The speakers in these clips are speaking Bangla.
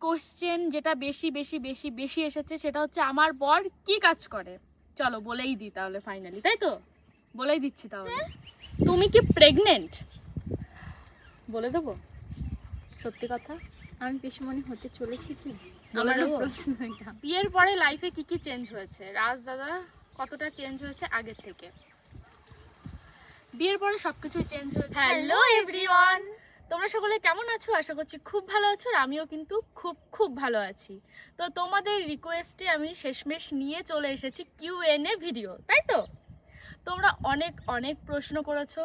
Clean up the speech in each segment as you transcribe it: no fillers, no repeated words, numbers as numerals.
কোশ্চেন যেটা বেশি বেশি বেশি বেশি এসেছে সেটা হচ্ছে আমার বর কি কাজ করে। চলো বলেই দিই তাহলে ফাইনালি, তাই তো বলেই দিচ্ছি। তাহলে তুমি কি প্রেগনেন্ট? বলে দেবো সত্যি কথা? আমি পিসুমণি হতে চলেছি কি? বলে আমারও দেবো? প্রশ্ন এটা। বিয়ের পরে লাইফে কি কি চেঞ্জ হয়েছে? রাজ দাদা কতটা চেঞ্জ হয়েছে আগের থেকে? বিয়ের পরে সবকিছুই চেঞ্জ হয়েছে। হ্যালো এভরিওয়ান, তোমরা সকলে কেমন আছো? আশা করছি খুব ভালো আছো, আর আমিও কিন্তু খুব খুব ভালো আছি। তো তোমাদের রিকোয়েস্টে আমি শেষমেশ নিয়ে চলে এসেছি কিউএনএ ভিডিও, তাই তো? তোমরা অনেক অনেক প্রশ্ন করেছো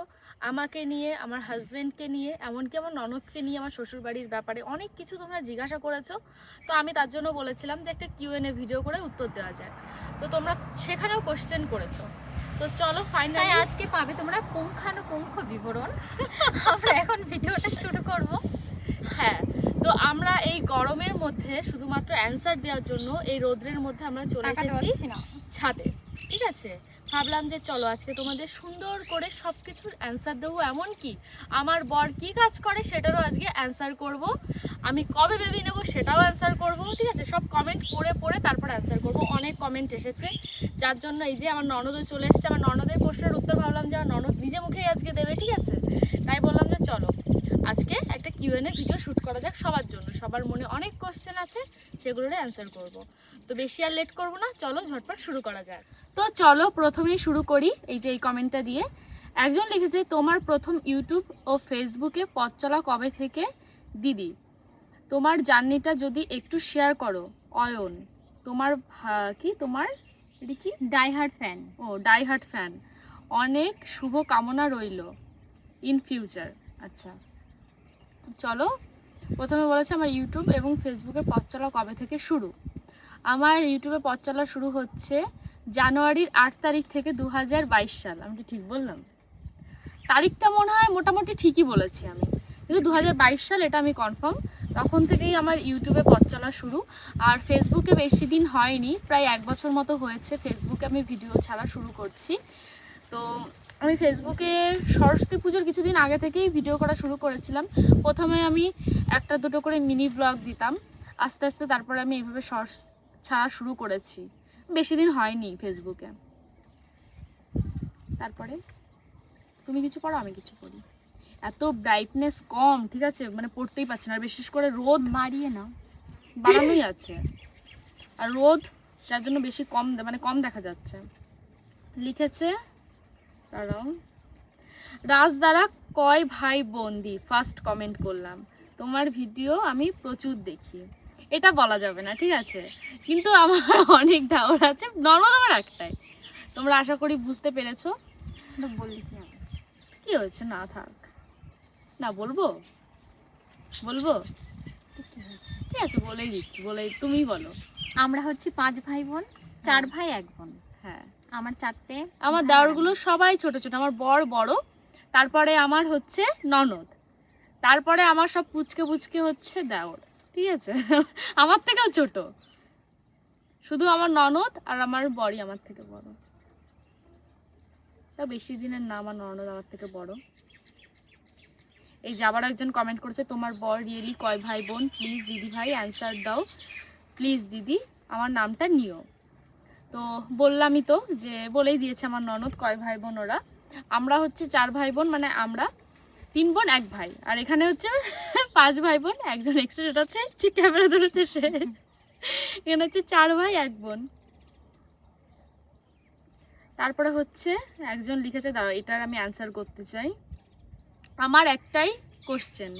আমাকে নিয়ে, আমার হাজব্যান্ডকে নিয়ে, এমনকি আমার ননদকে নিয়ে, আমার শ্বশুরবাড়ির ব্যাপারে অনেক কিছু তোমরা জিজ্ঞাসা করেছো। তো আমি তার জন্য বলেছিলাম যে একটা কিউএনএ ভিডিও করে উত্তর দেওয়া যায়। তো তোমরা সেখানেও কোশ্চেন করেছো। তো চলো ফাইনালি আজকে পাবে তোমরা পুঙ্খানুপুঙ্খ বিবরণ। আমরা এখন ভিডিওটা শুরু করব। হ্যাঁ, তো আমরা এই গরমের মধ্যে শুধুমাত্র অ্যান্সার দেওয়ার জন্য এই রোদ্রের মধ্যে আমরা চলে এসেছি ছাদে, ঠিক আছে? ভাবলাম যে চলো আজকে তোমাদের সুন্দর করে সব কিছুর অ্যান্সার দেবো, এমনকি আমার বর কী কাজ করে সেটারও আজকে অ্যান্সার করব, আমি কবে বেবি নেবো সেটাও অ্যান্সার করব, ঠিক আছে? সব কমেন্ট পড়ে পড়ে তারপর অ্যান্সার করব। অনেক কমেন্ট এসেছে, যার জন্য এই যে আমার ননদও চলে এসেছে। আমার ননদের প্রশ্নের উত্তর ভাবলাম যে আমার ননদ নিজে মুখেই আজকে দেবে, ঠিক আছে? তাই বললাম যে চলো আজকে একটা কিউএনএ ভিডিও শ্যুট করা যাক সবার জন্য। সবার মনে অনেক কোশ্চেন আছে, সেগুলোর অ্যান্সার করব। তো বেশি আর লেট করব না, চলো ঝটপট শুরু করা যাক। তো চলো প্রথমেই শুরু করি এই যে এই কমেন্টটা দিয়ে। একজন লিখেছে, তোমার প্রথম ইউটিউব ও ফেসবুকে পথ চলা কবে থেকে দিদি? তোমার জার্নিটা যদি একটু শেয়ার করো। অয়ন, তোমার তোমার এটা কি? Diehard fan. ও ডাইহার্ড ফ্যান, অনেক শুভ কামনা রইল ইন ফিউচার। আচ্ছা চলো, প্রথমে বলেছে আমার ইউটিউব এবং ফেসবুকে পথ চলা কবে থেকে শুরু। আমার ইউটিউবে পথ চলা শুরু হচ্ছে জানুয়ারির 8 তারিখ থেকে 2022 সাল। আমি কি ঠিক বললাম? তারিখটা মনে হয় মোটামুটি ঠিকই বলেছি আমি, কিন্তু 2022 সাল এটা আমি কনফার্ম। তখন থেকেই আমার ইউটিউবে পথ চলা শুরু। আর ফেসবুকে বেশি দিন হয়নি, প্রায় 1 বছর মতো হয়েছে ফেসবুকে আমি ভিডিও ছাড়া শুরু করছি। তো আমি ফেসবুকে সরস্বতী পুজোর কিছুদিন আগে থেকেই ভিডিও করা শুরু করেছিলাম। প্রথমে আমি একটা দুটো করে মিনি ব্লগ দিতাম, আস্তে আস্তে তারপরে আমি এইভাবে শর্টস ছাড়া শুরু করেছি। বেশি দিন হয়নি ফেসবুকে। তারপরে তুমি কিছু পড়ো, আমি কিছু পড়ি। এত ব্রাইটনেস কম, ঠিক আছে, মানে পড়তেই পারছি না। আর বিশেষ করে রোদ মারিয়ে নাও, বাড়ানোই আছে, আর রোদ যার জন্য বেশি কম মানে কম দেখা যাচ্ছে। লিখেছে রাজ দ্বারা কয় ভাই বোনদি? ফার্স্ট কমেন্ট করলাম, তোমার ভিডিও আমি প্রচুর দেখি। এটা বলা যাবে না, ঠিক আছে, কিন্তু আমার অনেক দেওর আছে, ননদ আমার একটাই। তোমরা আশা করি বুঝতে পেরেছো। বললি কি হবে? কি হয়েছে? না থাক, না বলবো বলবো ঠিক আছে, বলেই দিচ্ছি, তুমিই বলো। আমরা হচ্ছে 5 ভাই বোন, 4 ভাই 1 বোন। হ্যাঁ, আমার 4টে। আমার দেওরগুলো সবাই ছোট ছোট, আমার বর বড়, তারপরে আমার হচ্ছে ননদ, তারপরে আমার সব পুচকে পুচকে হচ্ছে দেওর, ঠিক আছে? আমার থেকেও ছোট শুধু আমার ননদ, আর আমার বরই আমার থেকে বড়। তা বেশি দিনের না, আমার ননদ আমার থেকে বড়। এই যে আবার একজন কমেন্ট করেছে, তোমার বর রিয়েলি কয় ভাই বোন? প্লিজ দিদি ভাই অ্যান্সার দাও, প্লিজ দিদি আমার নামটা নিও। তো বললামই তো, যে বলেই দিয়েছে আমার ননদ কয় ভাই বোন ওরা। আমরা হচ্ছে 4 ভাই বোন, মানে আমরা 3 বোন 1 ভাই, আর এখানে হচ্ছে 5 ভাই বোন, একজন এক্সট্রা, সেটা হচ্ছে ঠিক ক্যামেরা ধরেছে সে। এখানে হচ্ছে 4 ভাই 1 বোন। তারপরে হচ্ছে একজন লিখেছে, দাঁড়াও এটার আমি অ্যান্সার করতে চাই। আমার একটাই কোশ্চেন,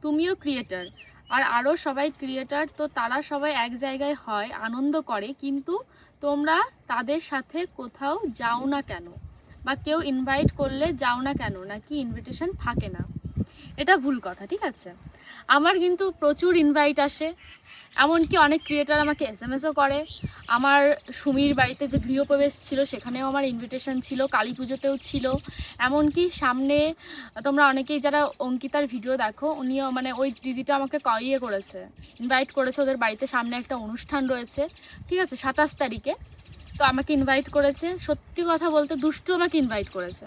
তুমিও ক্রিয়েটার আর আরও সবাই ক্রিয়েটার, তো তারা সবাই এক জায়গায় হয়, আনন্দ করে, কিন্তু তোমরা তাদের সাথে কোথাও যাও না কেন? বা কেউ ইনভাইট করলে যাও না কেন? নাকি ইনভিটেশন থাকে না? এটা ভুল কথা, ঠিক আছে? আমার কিন্তু প্রচুর ইনভাইট আসে, এমনকি অনেক ক্রিয়েটার আমাকে এসএমএসও করে। আমার সুমির বাড়িতে যে গৃহপ্রবেশ ছিল সেখানেও আমার ইনভিটেশন ছিল, কালী পুজোতেও ছিল, এমনকি সামনে তোমরা অনেকেই যারা অঙ্কিতার ভিডিও দেখো, উনিও মানে ওই দিদিটা আমাকে করেছে, ইনভাইট করেছে, ওদের বাড়িতে সামনে একটা অনুষ্ঠান রয়েছে, ঠিক আছে, 27 তারিখে। তো আমাকে ইনভাইট করেছে। সত্যি কথা বলতে দুষ্টু আমাকে ইনভাইট করেছে।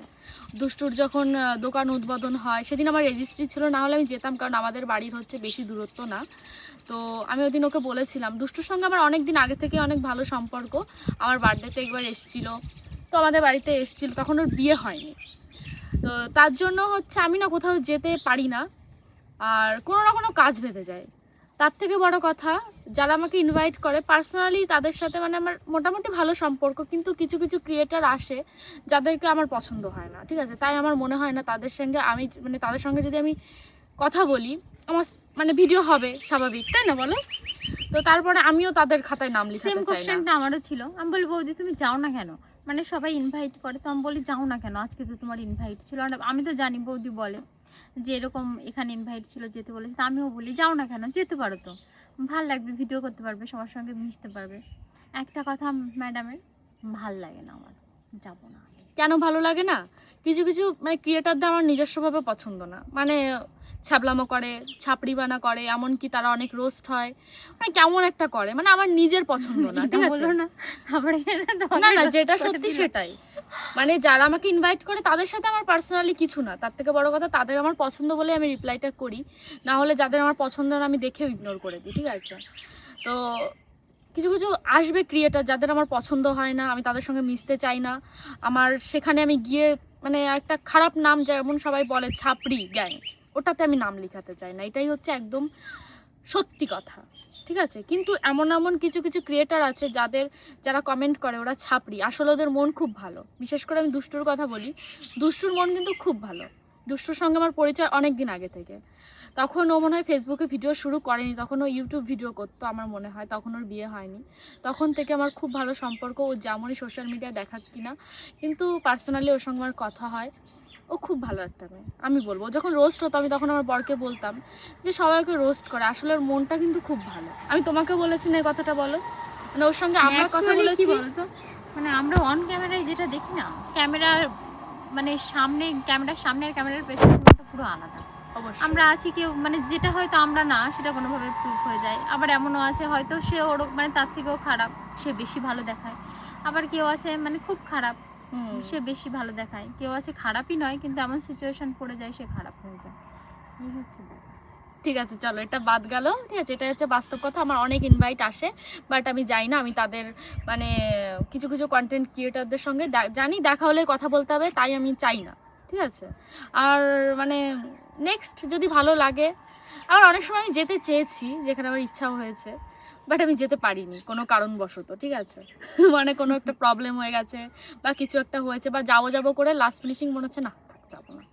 দুষ্টুর যখন দোকান উদ্বোধন হয় সেদিন আমার রেজিস্ট্রি ছিল, না হলে আমি যেতাম, কারণ আমাদের বাড়ির হচ্ছে বেশি দূরত্ব না। তো আমি ওই দিন ওকে বলেছিলাম, দুষ্টুর সঙ্গে আমার অনেক দিন আগে থেকে অনেক ভালো সম্পর্ক। আমার বার্থডেতে একবার এসেছিলো, তো আমাদের বাড়িতে এসেছিলো, তখন ওর বিয়ে হয়নি। তো তার জন্য হচ্ছে আমি না কোথাও যেতে পারি না, আর কোনো না কোনো কাজ বেঁধে যায়। তার থেকে বড় কথা, যারা আমাকে ইনভাইট করে পার্সোনালি তাদের সাথে মানে আমার মোটামুটি ভালো সম্পর্ক, কিন্তু কিছু কিছু ক্রিয়েটার আসে যাদেরকে আমার পছন্দ হয় না, ঠিক আছে? তাই আমার মনে হয় না তাদের সঙ্গে আমি মানে তাদের সঙ্গে যদি আমি কথা বলি আমার মানে ভিডিও হবে স্বাভাবিক, তাই না বলো? তো তারপরে আমিও তাদের খাতায় নাম লিখাতে সেম চাই না। কোশ্চেনটা আমারও ছিল। আমি বলি বৌদি তুমি যাও না কেন, মানে সবাই ইনভাইট করে, তো আমি বলি যাও না কেন, আজকে তো তোমার ইনভাইট ছিল। আর আমি তো জানি বৌদি বলে যে এরকম এখানে ইনভাইট ছিল যেতে বলেছে, তা আমিও বলি যাও না কেন, যেতে পারো তো, ভাল লাগবে, ভিডিও করতে পারবে, সবার সঙ্গে মিশতে পারবে। একটা কথা ম্যাডামের, ভাল লাগে না আমার, যাব না। কেন ভালো লাগে না? কিছু কিছু মানে ক্রিয়েটারদের আমার নিজস্বভাবে পছন্দ না, মানে ছ্যাবলামো করে, ছাপড়িবানা করে, এমনকি তারা অনেক রোস্ট হয়, মানে কেমন একটা করে, মানে আমার নিজের পছন্দ না, ঠিক আছে? বলো না, তারপরে না না, যেটা সত্যি সেটাই। মানে যারা আমাকে ইনভাইট করে তাদের সাথে আমার পার্সোনালি কিছু না, তার থেকে বড় কথা তাদের আমার পছন্দ বলে আমি রিপ্লাইটা করি, না হলে যাদের আমার পছন্দ না আমি দেখেও ইগনোর করে দিই, ঠিক আছে? তো কিছু কিছু আসবে ক্রিয়েটার যাদের আমার পছন্দ হয় না, আমি তাদের সঙ্গে মিশতে চাই না, আমার সেখানে আমি গিয়ে মানে একটা খারাপ নাম যেমন সবাই বলে ছাপড়ি গ্যাং, ওটাতে আমি নাম লিখাতে চাই না, এটাই হচ্ছে একদম সত্যি কথা, ঠিক আছে? কিন্তু এমন এমন কিছু কিছু ক্রিয়েটার আছে যারা কমেন্ট করে ওরা ছাপড়ি, আসলে ওদের মন খুব ভালো। বিশেষ করে আমি দুষ্টুর কথা বলি, দুষ্টুর মন কিন্তু খুব ভালো। দুষ্টুর সঙ্গে আমার পরিচয় অনেক দিন আগে থেকে, তখন ও মনে হয় ফেসবুকে ভিডিও শুরু করেনি, তখন ও ইউটিউব ভিডিও করতো আমার মনে হয়, তখন ওর বিয়ে হয়নি। তখন থেকে আমার খুব ভালো সম্পর্ক, ও যেমনই সোশ্যাল মিডিয়ায় দেখাক কিনা, কিন্তু পার্সোনালি ওর সঙ্গে আমার কথা হয়। ও খুব ভালো একটা মেয়ে, আমি বলবো। ও যখন রোস্ট হতো আমি তখন আমার বরকে বলতাম যে সবাইকে রোস্ট করে, আসলে ওর মনটা কিন্তু খুব ভালো। আমি তোমাকে বলেছি না এই কথাটা, বলো? মানে ওর সঙ্গে আমরা কথা Actually বলেছি। কি বলতো, মানে আমরা অন ক্যামেরায় যেটা দেখি না, ক্যামেরার মানে সামনে, ক্যামেরার সামনে আর ক্যামেরার পেছনে পুরো আলাদা। অবশ্যই। আমরা আছি কেউ মানে যেটা হয়তো আমরা না, সেটা কোনোভাবে প্রুফ হয়ে যায়। আবার এমনও আছে হয়তো সে ওর মানে তার থেকেও খারাপ, সে বেশি ভালো দেখায়। আবার কেউ আছে মানে খুব খারাপ, সে বেশি ভালো দেখায়। কেউ আছে খারাপই নয়, কিন্তু এমন সিচুয়েশন পড়ে যায় সে খারাপ হয়ে যায়। এই হচ্ছে ব্যাপার। ঠিক আছে, চলো এটা বাদ গেল, ঠিক আছে? এটা হচ্ছে বাস্তব কথা। আমার অনেক ইনভাইট আসে, বাট আমি যাই না। আমি তাদের মানে কিছু কিছু কন্টেন্ট ক্রিয়েটারদের সঙ্গে জানি দেখা হলে কথা বলতে হবে, তাই আমি চাই না, ঠিক আছে? আর মানে নেক্সট যদি ভালো লাগে, আবার অনেক সময় আমি যেতে চেয়েছি যেখানে আমার ইচ্ছাও হয়েছে, বাট আমি যেতে পারিনি কোনো কারণবশত, ঠিক আছে? মানে কোনো একটা প্রবলেম হয়ে গেছে বা কিছু একটা হয়েছে, বা যাবো করে লাস্ট ফিনিশিং মনে হচ্ছে না, থাক যাবো না।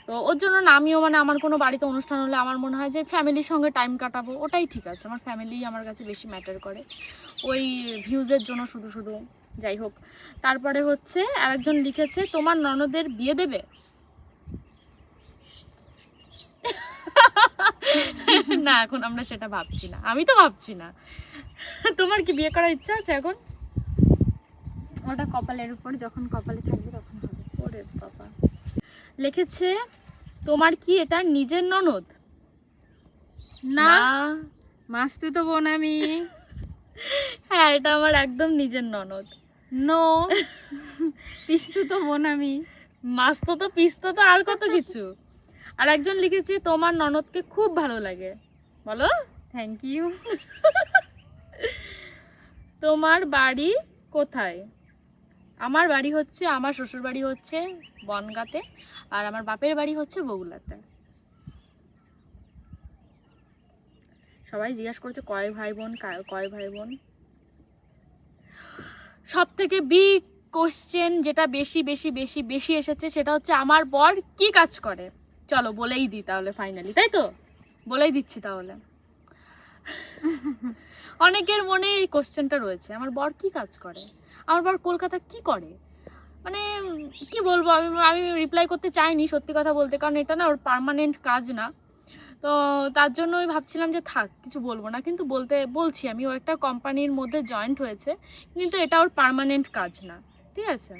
তো ওর জন্য না আমিও মানে আমার কোনো বাড়িতে অনুষ্ঠান হলে আমার মনে হয় যে ফ্যামিলির সঙ্গে টাইম কাটাবো, ওটাই ঠিক আছে। আমার ফ্যামিলি আমার কাছে বেশি ম্যাটার করে, ওই ভিউজের জন্য শুধু শুধু। যাই হোক, তারপরে হচ্ছে আরেকজন লিখেছে তোমার ননদের বিয়ে দেবে। না, এখন আমরা সেটা ভাবছি না, আমি তো ভাবছি না। তোমার কি বিয়ে করার ইচ্ছা আছে এখন? ওটা কপালের উপর, যখন কপালে থাকবে তখন হবে। ওরে বাবা। লিখেছে তোমার কি এটা নিজের ননদ? না, মাস্তি তো বোন আমি। হ্যাঁ, এটা আমার একদম নিজের ননদ। নো, পিস্তু তো বোন আমি। মাস্তো তো পিস্তো তো আর কত কিছু। আর একজন লিখেছে তোমার ননদকে খুব ভালো লাগে। বলো। Thank you. তোমার বাড়ি কোথায়? আমার বাড়ি হচ্ছে, আমার শ্বশুর বাড়ি হচ্ছে বনগাঁতে, আর আমার বাপের বাড়ি হচ্ছে বগুড়াতে। সবাই জিজ্ঞাসা করছে কয় ভাই বোন, কয় ভাই বোন। সব থেকে বিগ কোশ্চেন যেটা বেশি বেশি বেশি বেশি এসেছে সেটা হচ্ছে আমার বর কি কাজ করে। চলো বলেই দিই তাহলে ফাইনালি, তাই তো? বলেই দিচ্ছি তাহলে। অনেকের মনে এই কোশ্চেনটা রয়েছে, আমার বর কি কাজ করে, আমার বর কলকাতা কি করে। মানে কি বলবো, আমি রিপ্লাই করতে চাইনি সত্যি কথা বলতে, কারণ এটা না ওর পার্মানেন্ট কাজ না। তো তার জন্যই ভাবছিলাম যে থাক কিছু বলবো না, কিন্তু বলছি আমি, ও একটা কোম্পানির মধ্যে জয়েন্ট হয়েছে, কিন্তু এটা ওর পার্মানেন্ট কাজ না, ঠিক আছে?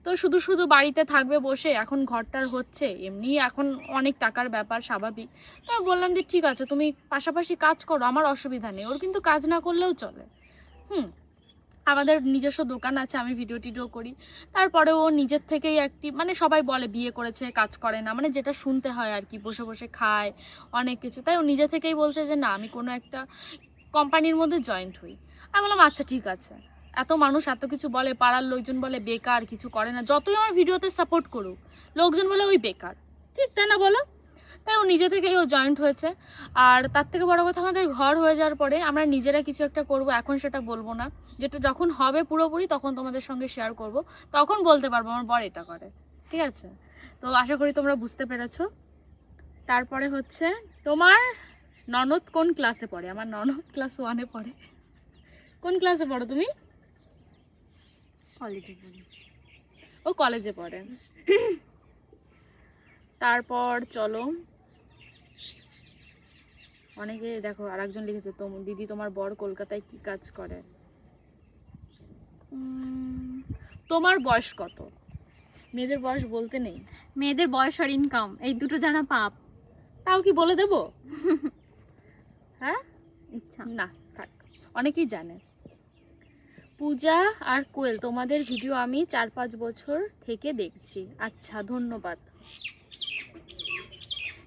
তো শুধু শুধু বাড়িতে থাকবে বসে, এখন ঘরটার হচ্ছে এমনি, এখন অনেক টাকার ব্যাপার স্বাভাবিক। তো বললাম যে ঠিক আছে তুমি পাশাপাশি কাজ করো, আমার অসুবিধা নেই, ওর কিন্তু কাজ না করলেও চলে। আমাদের নিজস্ব দোকান আছে, আমি ভিডিও টিডিও করি, তারপরে ও নিজের থেকেই একটি মানে সবাই বলে বিয়ে করেছে কাজ করে না, মানে যেটা শুনতে হয় আর কি, বসে বসে খায় অনেক কিছু, তাই ও নিজে থেকেই বলছে যে না আমি কোনো একটা কোম্পানির মধ্যে জয়েন্ট হই। আমি বললাম আচ্ছা ঠিক আছে, এত মানুষ এত কিছু বলে, পাড়ার লোকজন বলে বেকার কিছু করে না, যতই আমার ভিডিওতে সাপোর্ট করুক লোকজন বলে ওই বেকার, ঠিক তাই না বলো? তাই ও নিজে থেকেই ও জয়েন্ট হয়েছে। আর তার থেকে বড় কথা আমাদের ঘর হয়ে যাওয়ার পরে আমরা নিজেরা কিছু একটা করব, এখন সেটা বলবো না, যেটা যখন হবে পুরোপুরি তখন তোমাদের সঙ্গে শেয়ার করব, তখন বলতে পারবো আমার বর এটা করে, ঠিক আছে? তো আশা করি তোমরা বুঝতে পেরেছো। তারপরে হচ্ছে তোমার ননদ কোন ক্লাসে পড়ে? আমার ননদ ক্লাস 1-এ পড়ে। কোন ক্লাসে পড়ো তুমি? কলেজে পড়ি। ও কলেজে পড়ে। তারপর চলো, অনেকে দেখো আরেকজন লিখেছে দিদি তোমার বর কলকাতায় কি কাজ করে? তোমার বয়স কত? মেয়েদের বয়স বলতে নেই। মেয়েদের বয়স আর ইনকাম এই দুটো জানা পাপ। তাও কি বলে দেবো? হ্যাঁ ইচ্ছা না থাক, অনেকেই জানে। পূজা আর কোয়েল তোমাদের ভিডিও আমি 4-5 বছর থেকে দেখছি। আচ্ছা ধন্যবাদ।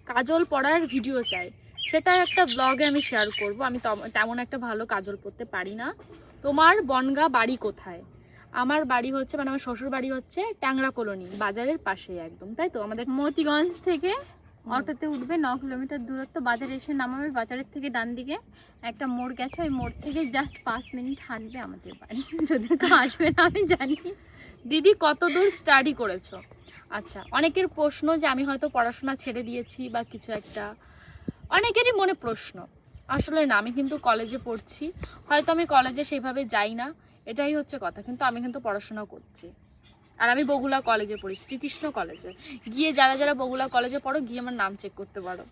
কাজল পরার ভিডিও চাই, সেটা একটা ব্লগে আমি শেয়ার করব। আমি তেমন একটা ভালো কাজল পরতে পারি না। তোমার বনগা বাড়ি কোথায়? আমার বাড়ি হচ্ছে মানে আমার শ্বশুর বাড়ি হচ্ছে ট্যাংরা কলোনি, বাজারের পাশেই একদম, তাই তো? আমাদের মতিগঞ্জ থেকে অটোতে উঠবে, 9 কিলোমিটার দূরত্ব, বাজারে এসে নামাবে, বাজারের থেকে ডান দিকে একটা মোড় গেছে, ওই মোড় থেকে জাস্ট 5 মিনিট হাঁটবে আমাদের বাড়ি। যদি তো আসবে না আমি জানি। দিদি কত দূর স্টাডি করেছো? আচ্ছা, অনেকের প্রশ্ন যে আমি হয়তো পড়াশোনা ছেড়ে দিয়েছি বা কিছু একটা, অনেকেরই মনে প্রশ্ন। আসলে না, আমি কিন্তু কলেজে পড়ছি, হয়তো আমি কলেজে সেইভাবে যাই না, এটাই হচ্ছে কথা, কিন্তু আমি কিন্তু পড়াশোনা করছি। আর আমি বগুলা কলেজে পড়ি, শ্রীকৃষ্ণ কলেজে। গিয়ে যারা যারা বগুলা কলেজে পড়ো গিয়ে আমার নাম চেক করতে পারো।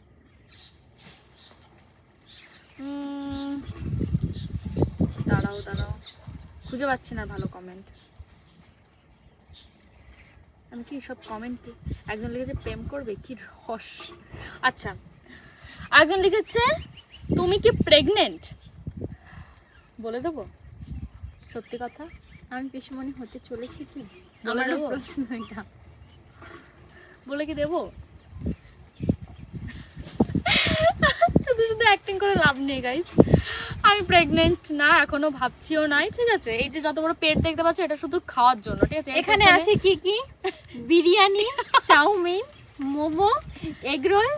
দাঁড়াও দাঁড়াও, খুঁজে পাচ্ছি না ভালো কমেন্ট। আমি কি সব কমেন্টে, একজন লিখেছে প্রেম করবে, কি রস। আচ্ছা, একজন লিখেছে তুমি কি প্রেগনেন্ট? বলে দেবো সত্যি কথা? আমি পিসুমণি হতে চলেছি কি? বলে আমারও দেবো? প্রশ্ন এটা। বলে কি দেবো? শুধু শুধু অ্যাক্টিং করে লাভ নেই গাইস। আমি প্রেগনেন্ট না, এখনো ভাবছিও নাই, ঠিক আছে? এই যে যত বড় পেট দেখতে পাচ্ছ এটা শুধু খাওয়ার জন্য, ঠিক আছে? এখানে আছে কি কি? Biryani, chow mein, momo, egg roll,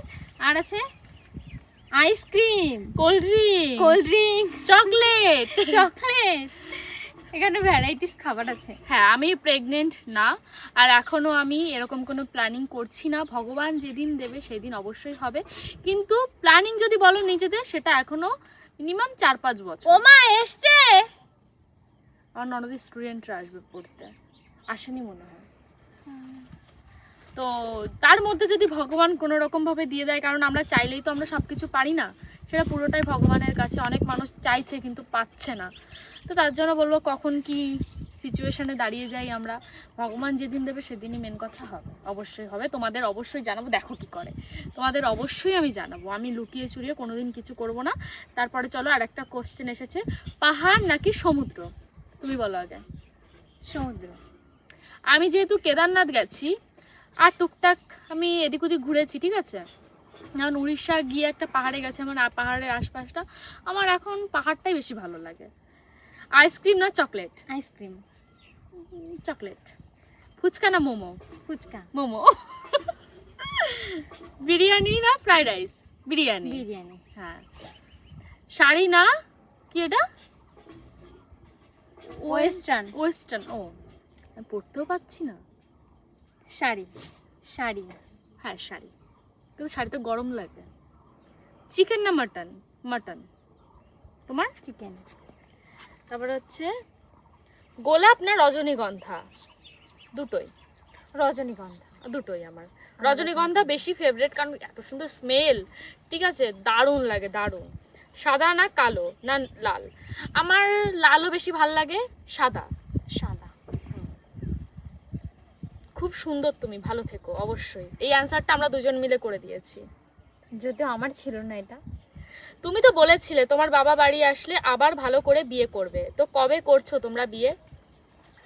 আর আছে ice cream, cold drink, chocolate. Chocolate. এখানে ভ্যারাইটিস খাবার আছে। হ্যাঁ, আমি প্রেগনেন্ট না, আর এখনো আমি এরকম কোনো প্ল্যানিং করছি না। ভগবান যেদিন দেবে সেদিন অবশ্যই হবে, কিন্তু প্ল্যানিং যদি বলো নিজেদের, সেটা এখনো মিনিমাম 4-5 বছর। ওমা এসছে। আমার ননদের স্টুডেন্টরা আসবে পড়তে, আসেনি মনে হয়। তো তার মধ্যে যদি ভগবান কোনো রকমভাবে দিয়ে দেয়, কারণ আমরা চাইলেই তো আমরা সব কিছু পারি না, সেটা পুরোটাই ভগবানের কাছে। অনেক মানুষ চাইছে কিন্তু পাচ্ছে না, তো তার জন্য বলবো কখন কি সিচুয়েশানে দাঁড়িয়ে যাই আমরা, ভগবান যেদিন দেবে সেদিনই মেন কথা হবে, অবশ্যই হবে। তোমাদের অবশ্যই জানাবো, দেখো কি করে, তোমাদের অবশ্যই আমি জানাবো। আমি লুকিয়ে চুরিয়ে কোনোদিন কিছু করব না। তারপরে চলো আর একটা কোশ্চেন এসেছে, পাহাড় নাকি সমুদ্র? তুমি বলো আগে। সমুদ্র। আমি যেহেতু কেদারনাথ গেছি আর টুকটাক আমি এদিক ওদিক ঘুরেছি, ঠিক আছে? যেমন উড়িষ্যা গিয়ে একটা পাহাড়ে গেছে, আমার পাহাড়ের আশপাশটা, আমার এখন পাহাড়টাই বেশি ভালো লাগে। আইসক্রিম না চকলেট? আইসক্রিম। চকলেট। ফুচকা না মোমো? ফুচকা। মোমো। বিরিয়ানি না ফ্রাইড রাইস? বিরিয়ানি। বিরিয়ানি। হ্যাঁ। শাড়ি না কি এটা? ওয়েস্টার্ন। ওয়েস্টার্ন। ও, আমি পড়তেও পাচ্ছি না। শাড়ি। শাড়ি। হ্যাঁ শাড়ি, কিন্তু শাড়ি তো গরম লাগে। চিকেন না মাটন? মাটন। তোমার? চিকেন। তারপরে হচ্ছে গোলাপ না রজনীগন্ধা? দুটোই। রজনীগন্ধা। দুটোই আমার। রজনীগন্ধা বেশি ফেভারিট, কারণ এত সুন্দর স্মেল, ঠিক আছে? দারুণ লাগে, দারুণ। সাদা না কালো না লাল? আমার লালও বেশি ভাল লাগে। সাদা। সাদা। খুব সুন্দর তুমি, ভালো থেকো অবশ্যই। এই অ্যান্সারটা আমরা দুজন মিলে করে দিয়েছি। যদিও আমার ছিল না এটা। তুমি তো বলেছিলে তোমার বাবা বাড়ি আসলে আবার ভালো করে বিয়ে করবে, তো কবে করছো তোমরা বিয়ে?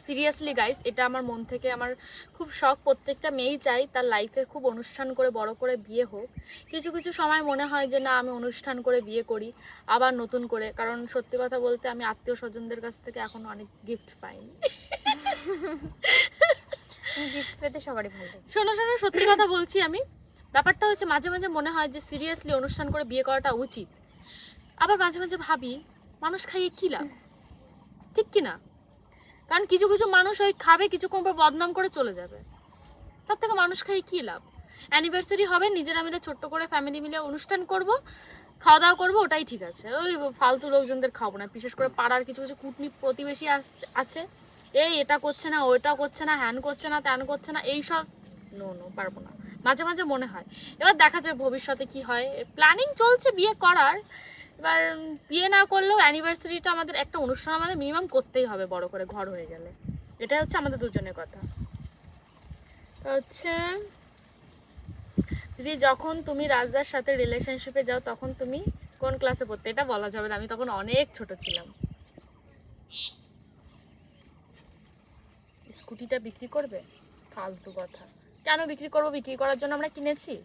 সিরিয়াসলি গাইস, এটা আমার মন থেকে আমার খুব শখ, প্রত্যেকটা মেয়েই চাই তার লাইফে খুব অনুষ্ঠান করে বড় করে বিয়ে হোক। কিছু কিছু সময় মনে হয় যে না, আমি অনুষ্ঠান করে বিয়ে করি আবার নতুন করে, কারণ সত্যি কথা বলতে আমি আত্মীয় স্বজনদের কাছ থেকে এখন অনেক গিফট পাইনি। গিফট পেতে সবারই ভালো লাগে। শোনো শোনো, সত্যি কথা বলছি আমি, ব্যাপারটা হচ্ছে মাঝে মাঝে মনে হয় যে সিরিয়াসলি অনুষ্ঠান করে বিয়ে করাটা উচিত। আবার মাঝে মাঝে ভাবি মানুষ খাইয়ে কী লাভ, ঠিক কি না? কারণ কিছু কিছু মানুষ ওই খাবে, কিছুক্ষণ পর বদনাম করে চলে যাবে, তার থেকে মানুষ খাইয়ে কী লাভ? অ্যানিভার্সারি হবে, নিজেরা মিলে ছোট্ট করে ফ্যামিলি মিলে অনুষ্ঠান করব, খাওয়া দাওয়া করবো, ওটাই ঠিক আছে। ওই ফালতু লোকজনদের খাবো না, বিশেষ করে পাড়ার কিছু কিছু কুটনি প্রতিবেশী আছে, এই এটা করছে না, ওইটা করছে না, হ্যান করছে না, ত্যান করছে না, এইসব নো নো, পারবো না। মাঝে মাঝে মনে হয়, এবার দেখা যায় ভবিষ্যতে কি হয়। প্ল্যানিং চলছে বিয়ে করার, এবার বিয়ে না করলেও অ্যানিভার্সারিটা আমাদের একটা অনুষ্ঠান আমাদের মিনিমাম করতেই হবে বড় করে, ঘর হয়ে গেলে। এটাই হচ্ছে আমাদের দুজনের কথা। তো হচ্ছে দিদি, যখন তুমি রাজদার সাথে রিলেশনশিপে যাও তখন তুমি কোন ক্লাসে পড়তে? এটা বলা যাবে না, আমি তখন অনেক ছোট ছিলাম। স্কুটিটা বিক্রি করবে? ফালতু কথা, কেন বিক্রি করবো? বিক্রি করার জন্য আমরা কিনেছি।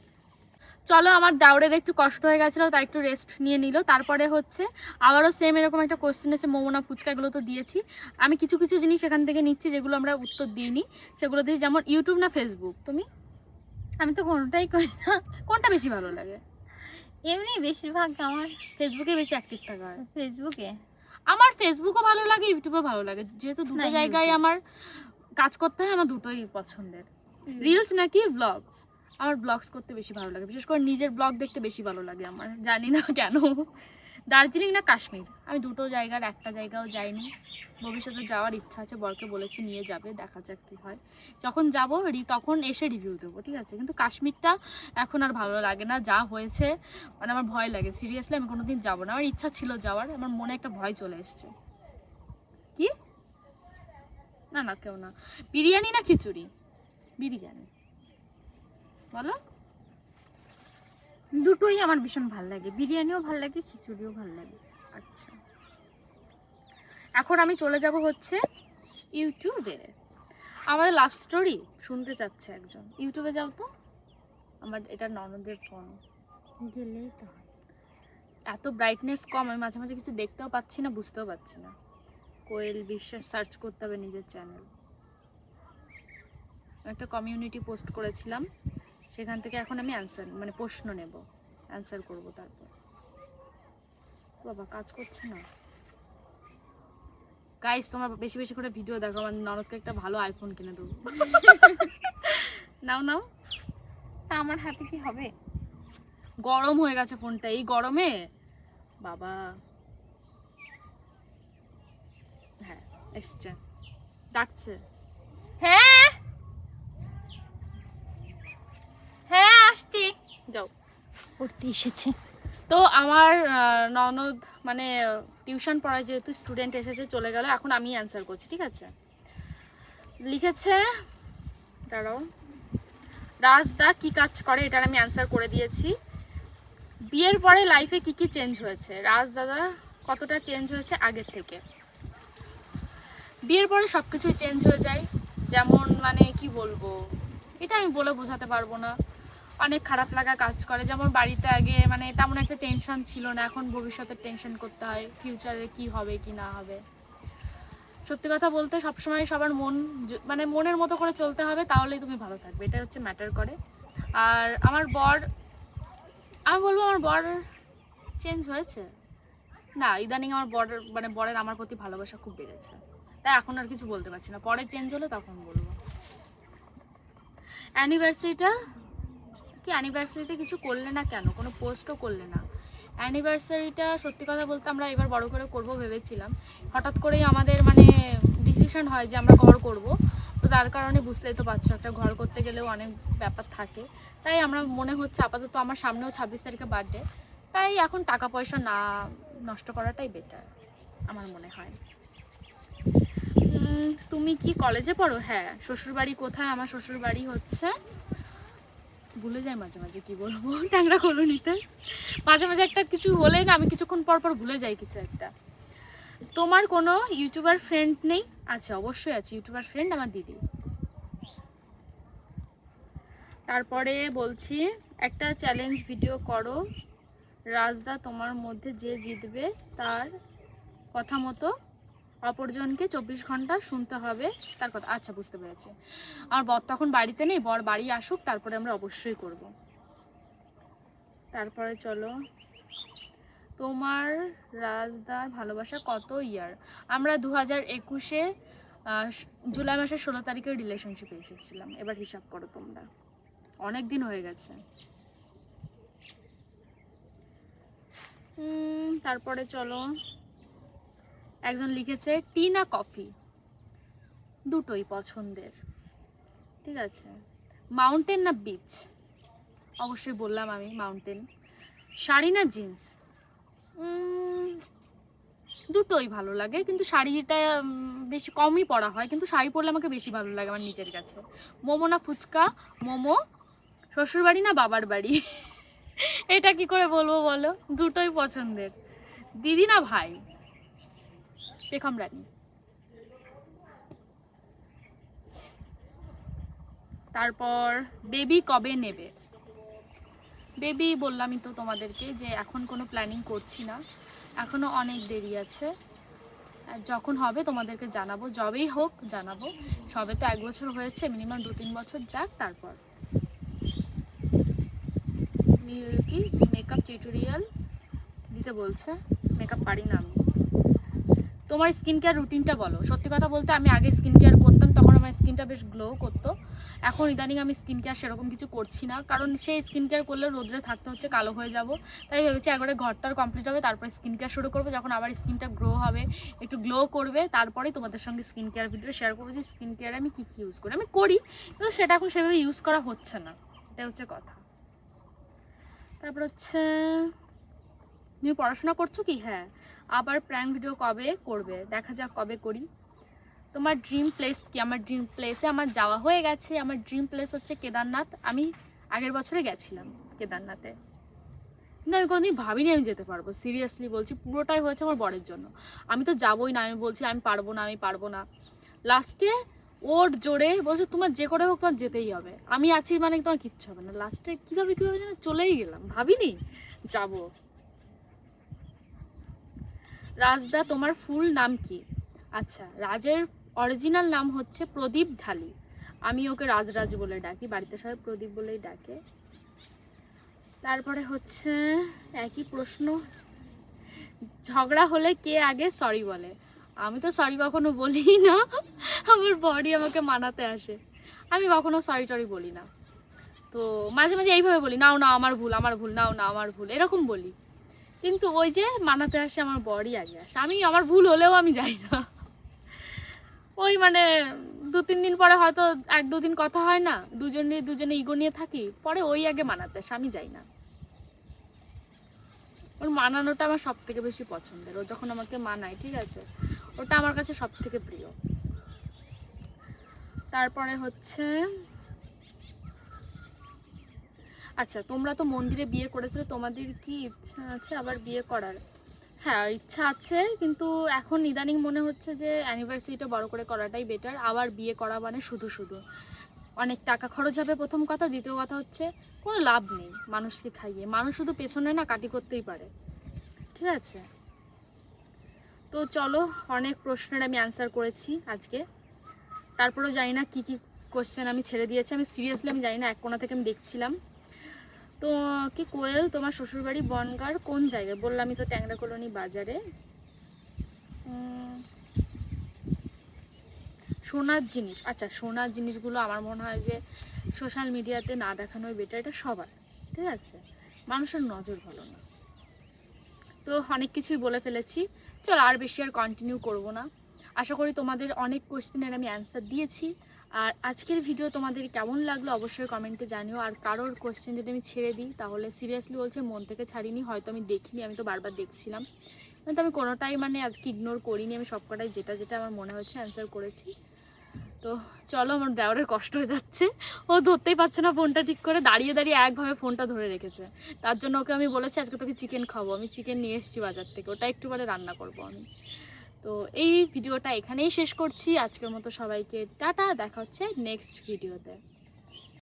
চলো, আমার দাউরের একটু কষ্ট হয়ে গেছিলো, তাই একটু রেস্ট নিয়ে নিল। তারপরে হচ্ছে আবারও সেম এরকম একটা কোশ্চেন আছে, মোমোনা ফুচকাগুলো তো দিয়েছি। আমি কিছু কিছু জিনিস এখান থেকে নিচ্ছি যেগুলো আমরা উত্তর দিইনি, সেগুলো দিয়ে। যেমন ইউটিউব না ফেসবুক? তুমি? আমি তো কোনোটাই করি না। কোনটা বেশি ভালো লাগে? এমনি বেশিরভাগ আমার ফেসবুকে বেশি অ্যাক্টিভ থাকা হয়। ফেসবুকে। আমার ফেসবুকও ভালো লাগে, ইউটিউবও ভালো লাগে, যেহেতু দুটো না, জায়গায় ইউটিউব। আমার কাজ করতে হয়, আমার দুটোই পছন্দের। রিলস নাকি ব্লগস? আমার ব্লগস করতে বেশি ভালো লাগে, বিশেষ করে নিজের ব্লগ দেখতে বেশি ভালো লাগে আমার, জানি না কেন। দার্জিলিং না কাশ্মীর, আমি দুটো জায়গার একটা জায়গাও যাইনি। ভবিষ্যতে যাওয়ার ইচ্ছা আছে, বরকে বলেছি নিয়ে যাবে, দেখা যাক কী হয়। যখন যাবো তখন এসে রিভিউ দেবো, ঠিক আছে? কিন্তু কাশ্মীরটা এখন আর ভালো লাগে না, যা হয়েছে, মানে আমার ভয় লাগে। সিরিয়াসলি আমি কোনোদিন যাবো না, আমার ইচ্ছা ছিল যাওয়ার, আমার মনে একটা ভয় চলে এসছে। কি? না না, কেউ না। বিরিয়ানি না খিচুড়ি? বিরিয়ানি। বলো। দুটোই আমার ভীষণ ভালো লাগে, বিরিয়ানিও ভালো লাগে, খিচুড়িও ভালো লাগে। আচ্ছা, এখন আমি চলে যাব হচ্ছে ইউটিউবে। আমাদের লাভ স্টোরি শুনতে চাচ্ছে একজন, ইউটিউবে যাও তো। আমার এটা ননদের ফোন, গেলেই তো। এত ব্রাইটনেস কম, আমি মাঝে মাঝে কিছু দেখতেও পাচ্ছি না, বুঝতেও পারছি না। কোয়েল বিশ্বাস সার্চ করতে হবে নিজের চ্যানেল। একটা কমিউনিটি পোস্ট করেছিলাম, সেখান থেকে এখন আমি অ্যান্সার, মানে প্রশ্ন নেব, অ্যান্সার করব। তারপর বাবা কাজ করছে না। গাইস, তোমরা বেশি বেশি করে ভিডিও দেখো, আমার ননদকে একটা ভালো আইফোন কিনে দেবো। নাও নাও। তা আমার হাতে কি হবে? গরম হয়ে গেছে ফোনটা এই গরমে বাবা। হ্যাঁ এসছে, ডাকছে। হ্যাঁ হ্যাঁ আসছি। যাও। পড়তে এসেছে। তো আমার ননদ মানে টিউশন পড়ায়, যেহেতু স্টুডেন্ট এসেছে চলে গেল, এখন আমি অ্যান্সার করছি, ঠিক আছে? লিখেছে, দাঁড়াও, রাজদা কি কাজ করে, এটার আমি অ্যান্সার করে দিয়েছি। বিয়ের পরে লাইফে কি কি চেঞ্জ হয়েছে? রাজদাদা কতটা চেঞ্জ হয়েছে আগের থেকে? বিয়ের পরে সব কিছুই চেঞ্জ হয়ে যায়, যেমন মানে কি বলবো, এটা আমি বলে বোঝাতে পারবো না। অনেক খারাপ লাগা কাজ করে, যেমন বাড়িতে আগে মানে তেমন একটা টেনশন ছিল না, এখন ভবিষ্যতের টেনশন করতে হয়, ফিউচারে কি হবে কি না হবে। সত্যি কথা বলতে সবসময় সবার মন মানে মনের মতো করে চলতে হবে, তাহলেই তুমি ভালো থাকবে, এটা হচ্ছে ম্যাটার করে। আর আমার বর, আমি বলবো আমার বর চেঞ্জ হয়েছে না, ইদানিং আমার বরের আমার প্রতি ভালোবাসা খুব বেড়েছে, তাই এখন আর কিছু বলতে পারছি না, পরে চেঞ্জ হলে তখন বলবো। অ্যানিভার্সারিটা কি, অ্যানিভার্সারিতে কিছু করলে না কেন, কোনো পোস্টও করলে না? অ্যানিভার্সারিটা সত্যি কথা বলতে আমরা এবার বড় করে করব ভেবেছিলাম, হঠাৎ করেই আমাদের মানে ডিসিশন হয় যে আমরা ঘর করব, তো তার কারণে বুঝতেই তো পারছো, একটা ঘর করতে গেলেও অনেক ব্যাপার থাকে, তাই আমরা মনে হচ্ছে আপাতত, আমার সামনেও 26 তারিখে বার্থডে, তাই এখন টাকা পয়সা না নষ্ট করাটাই বেটার আমার মনে হয়। তুমি কি কলেজে পড়ো? হ্যাঁ। শ্বশুরবাড়ি কোথায়? আমার শ্বশুরবাড়ি হচ্ছে ভুলে যাই মাঝে মাঝে কি বলবো ট্যাংরা কলোনিতে মাঝে মাঝে একটা কিছু হলে না আমি কিছুক্ষণ পর পর ভুলে যাই কিছু একটা। তোমার কোনো ইউটিউবার ফ্রেন্ড নেই? আচ্ছা অবশ্যই আছে ইউটিউবার ফ্রেন্ড, আমার দিদি। তারপরে বলছি একটা চ্যালেঞ্জ ভিডিও করো রাজদা, তোমার মধ্যে যে জিতবে তার কথা মতো অপরজনকে 24 ঘন্টা শুনতে হবে তার কথা। আচ্ছা বুঝতে পেরেছি। আমার বর তখন বাড়িতে নেই, বর বাড়ি আসুক তারপরে আমরা অবশ্যই করব। তারপরে চলো, তোমার রাজদার ভালোবাসা কত ইয়ার? আমরা 2021-এ জুলাই মাসের 16 তারিখে রিলেশনশিপে এসেছিলাম। এবার হিসাব করো তোমরা, অনেক দিন হয়ে গেছে। তারপরে চলো, একজন লিখেছে টি না কফি? দুটোই পছন্দের, ঠিক আছে। মাউন্টেন না বিচ? অবশ্যই বললাম আমি মাউন্টেন। শাড়ি না জিন্স? দুটোই ভালো লাগে, কিন্তু শাড়িটা বেশি কমই পরা হয়, কিন্তু শাড়ি পরলে আমাকে বেশি ভালো লাগে আমার নিজের কাছে। মোমো না ফুচকা? মোমো। শ্বশুর বাড়ি না বাবার বাড়ি? এটা কি করে বলবো বলো, দুটোই পছন্দের। দিদি না ভাই? পেখম রানী। তারপর বেবি কবে নেবে? বেবি বললামই তো তোমাদেরকে যে এখন কোনো প্ল্যানিং করছি না, এখনো অনেক দেরি আছে। যখন হবে তোমাদেরকে জানাবো, যবেই হোক জানাবো। সবে তো 1 বছর হয়েছে, মিনিমাম 2-3 বছর যাক তারপর। কি মেকআপ টিউটোরিয়াল দিতে বলছে? মেকআপ পারি না আমি। তোমার স্কিন কেয়ার রুটিনটা বলো। সত্যি কথা বলতে আমি আগে স্কিন কেয়ার করতাম, তখন আমার স্কিনটা বেশ গ্লো করতো। এখন ইদানিং আমি স্কিন কেয়ার সেরকম কিছু করছি না, কারণ সেই স্কিন কেয়ার করলে রোদ্রে থাকতে হচ্ছে, কালো হয়ে যাব। তাই ভেবেছি একবারে ঘরটার কমপ্লিট হবে তারপরে স্কিন কেয়ার শুরু করবো। যখন আবার স্কিনটা গ্রো হবে, একটু গ্লো করবে, তারপরেই তোমাদের সঙ্গে স্কিন কেয়ার ভিডিও শেয়ার করবো যে স্কিন কেয়ারে আমি কী কী ইউজ করি। আমি করি, কিন্তু সেটা এখন সেভাবে ইউজ করা হচ্ছে না, এটা হচ্ছে কথা। তারপর হচ্ছে তুমি পড়াশোনা করছো কি? হ্যাঁ। আবার প্র্যাঙ্ক ভিডিও কবে করবে? দেখা যাক কবে করি। তোমার ড্রিম প্লেস কি? আমার ড্রিম প্লেসে আমার যাওয়া হয়ে গেছে। আমার ড্রিম প্লেস হচ্ছে কেদারনাথ। আমি আগের বছরে গেছিলাম কেদারনাথে, কিন্তু আমি কোনোদিন ভাবিনি আমি যেতে পারবো। সিরিয়াসলি বলছি, পুরোটাই হয়েছে আমার বরের জন্য। আমি তো যাবোই না, আমি বলছি আমি পারবো না, আমি পারবো না। লাস্টে ওর জোরে বলছে তোমার যে করে হোক তোমার যেতেই হবে, আমি আছি মানে তোমার কিচ্ছু হবে না। লাস্টে কীভাবে যেন চলেই গেলাম, ভাবিনি যাবো। রাজদা তোমার ফুল নাম কি? আচ্ছা, রাজের অরিজিনাল নাম হচ্ছে প্রদীপ ঢালি, আমি ওকে রাজরাজ বলে ডাকি, বাড়িতে সবাই প্রদীপ বলেই ডাকে। তারপরে হচ্ছে একই প্রশ্ন, ঝগড়া হলে কে আগে সরি বলে? আমি তো সরি কখনো বলি না, আমার বডি আমাকে মানাতে আসে, আমি কখনো সরি টরি বলি না। তো মাঝে মাঝে এইভাবে বলি, নাও না আমার ভুল, আমার ভুল, নাও না আমার ভুল, এরকম বলি। কিন্তু ওই যে মানাতে আসে আমার বডি আগে আসে, আমি আমার ভুল হলেও আমি যাই না। ওই মানে 2-3 দিন পরে হয়তো 1-2 দিন কথা হয় না, দুজনে ইগো নিয়ে থাকি, পরে ওই আগে মানাতে আসে, আমি যাই না। ওর মানানোটা আমার সব থেকে বেশি পছন্দের, ও যখন আমাকে মানায়, ঠিক আছে, ওটা আমার কাছে সব থেকে প্রিয়। তারপরে হচ্ছে আচ্ছা, তোমরা তো মন্দিরে বিয়ে করেছিলে, তোমাদের কি ইচ্ছা আছে আবার বিয়ে করার? হ্যাঁ ইচ্ছা আছে, কিন্তু এখন ইদানিং মনে হচ্ছে যে অ্যানিভার্সারিটা বড় করে করাটাই বেটার। আবার বিয়ে করা মানে শুধু শুধু অনেক টাকা খরচ হবে প্রথম কথা, দ্বিতীয় কথা হচ্ছে কোনো লাভ নেই মানুষকে খাইয়ে, মানুষ শুধু পেছনে না কাটি করতেই পারে, ঠিক আছে। তো চলো, অনেক প্রশ্নের আমি অ্যান্সার করেছি আজকে, তারপরেও জানি না কী কী কোশ্চেন আমি ছেড়ে দিয়েছি, আমি সিরিয়াসলি আমি জানি না, এক কোণা থেকে আমি দেখছিলাম। তো কি কোয়েল তোমার শ্বশুরবাড়ি বনগাঁর কোন জায়গায়? বললামই তো, ট্যাংরা কলোনি বাজারে। সোনার জিনিস, আচ্ছা সোনার জিনিসগুলো আমার মনে হয় যে সোশ্যাল মিডিয়াতে না দেখানোই বেটার, এটা সবার, ঠিক আছে, মানুষের নজর ভালো না। তো অনেক কিছুই বলে ফেলেছি, চলো আর বেশি আর কন্টিনিউ করব না। আশা করি তোমাদের অনেক কোশ্চেনের আমি অ্যান্সার দিয়েছি। আর আজকের ভিডিও তোমাদের কেমন লাগলো অবশ্যই কমেন্টে জানিও। আর কারোর কোশ্চেন যদি আমি ছেড়ে দিই তাহলে সিরিয়াসলি বলছে মন থেকে ছাড়িনি, হয়তো আমি দেখিনি, আমি তো বারবার দেখছিলাম, কিন্তু আমি কোনোটাই মানে আজকে ইগনোর করিনি, আমি সবকটাই যেটা যেটা আমার মনে হয়েছে অ্যান্সার করেছি। তো চলো, আমার দেওরের কষ্ট হয়ে যাচ্ছে, ও ধরতেই পারছে না ফোনটা ঠিক করে, দাঁড়িয়ে দাঁড়িয়ে একভাবে ফোনটা ধরে রেখেছে। তার জন্য ওকে আমি বলেছি আজকে তোকে চিকেন খাবো, আমি চিকেন নিয়ে এসেছি বাজার থেকে, ওটা একটু পরে রান্না করবো আমি। তো এই ভিডিওটা এখানেই শেষ করছি, আজকের মতো সবাইকে টাটা, দেখা হচ্ছে নেক্সট ভিডিওতে।